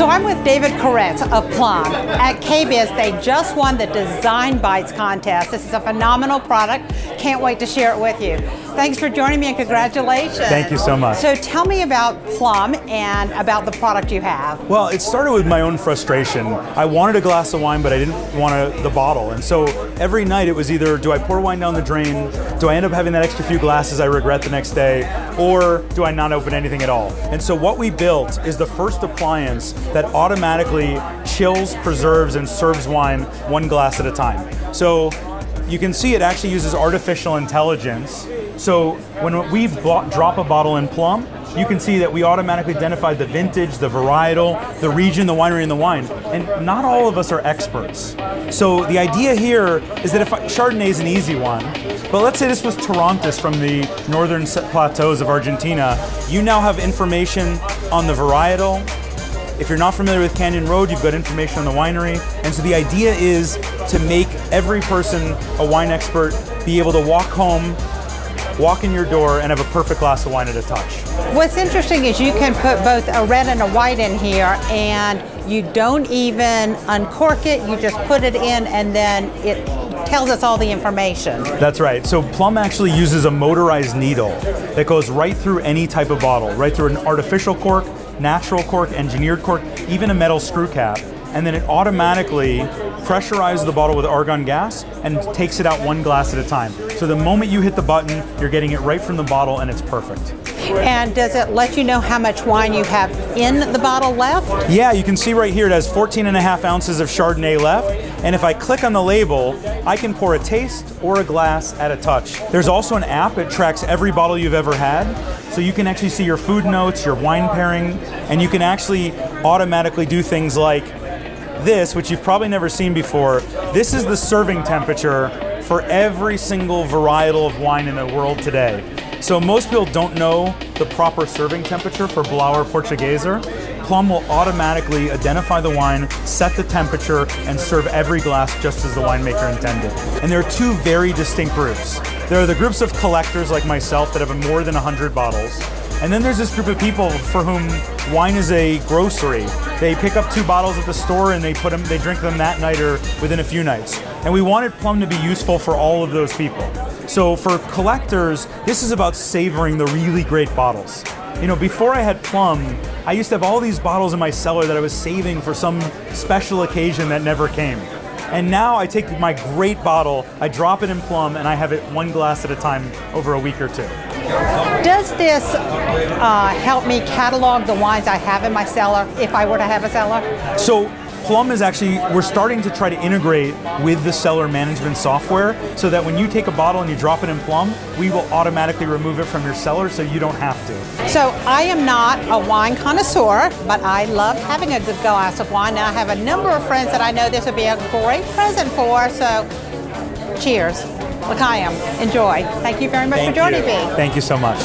So I'm with David Coretz of Plumb. At KIBS, they just won the Design Bites contest. This is a phenomenal product. Can't wait to share it with you. Thanks for joining me and congratulations. Thank you so much. So tell me about Plumb and about the product you have. Well, it started with my own frustration. I wanted a glass of wine, but I didn't want the bottle. And so every night it was either, do I pour wine down the drain? Do I end up having that extra few glasses I regret the next day? Or do I not open anything at all? And so what we built is the first appliance that automatically chills, preserves, and serves wine one glass at a time. So you can see it actually uses artificial intelligence. So when we drop a bottle in Plumb, you can see that we automatically identify the vintage, the varietal, the region, the winery, and the wine. And not all of us are experts. So the idea here is that if Chardonnay is an easy one, but let's say this was Torontis from the northern plateaus of Argentina, you now have information on the varietal. If you're not familiar with Canyon Road, you've got information on the winery. And so the idea is to make every person a wine expert be able to walk home, walk in your door, and have a perfect glass of wine at a touch. What's interesting is you can put both a red and a white in here, and you don't even uncork it, you just put it in and then it tells us all the information. That's right. So Plumb actually uses a motorized needle that goes right through any type of bottle, right through an artificial cork, natural cork, engineered cork, even a metal screw cap. And then it automatically pressurizes the bottle with argon gas and takes it out one glass at a time. So the moment you hit the button, you're getting it right from the bottle and it's perfect. And does it let you know how much wine you have in the bottle left? Yeah, you can see right here it has 14.5 ounces of Chardonnay left. And if I click on the label, I can pour a taste or a glass at a touch. There's also an app that tracks every bottle you've ever had. So you can actually see your food notes, your wine pairing, and you can actually automatically do things like this, which you've probably never seen before. This is the serving temperature for every single varietal of wine in the world today. So most people don't know the proper serving temperature for Blauer Portugieser. Plumb will automatically identify the wine, set the temperature, and serve every glass just as the winemaker intended. And there are two very distinct groups. There are the groups of collectors like myself that have more than 100 bottles. And then there's this group of people for whom wine is a grocery. They pick up 2 bottles at the store and they drink them that night or within a few nights. And we wanted Plumb to be useful for all of those people. So for collectors, this is about savoring the really great bottles. You know, before I had Plumb, I used to have all these bottles in my cellar that I was saving for some special occasion that never came. And now I take my great bottle, I drop it in Plumb, and I have it one glass at a time over a week or two. Does this help me catalog the wines I have in my cellar if I were to have a cellar? So Plumb is actually, we're starting to try to integrate with the cellar management software so that when you take a bottle and you drop it in Plumb, we will automatically remove it from your cellar so you don't have to. So I am not a wine connoisseur, but I love having a good glass of wine. Now I have a number of friends that I know this would be a great present for, so cheers. L'chaim. Enjoy. Thank you very much for joining me. Thank you so much.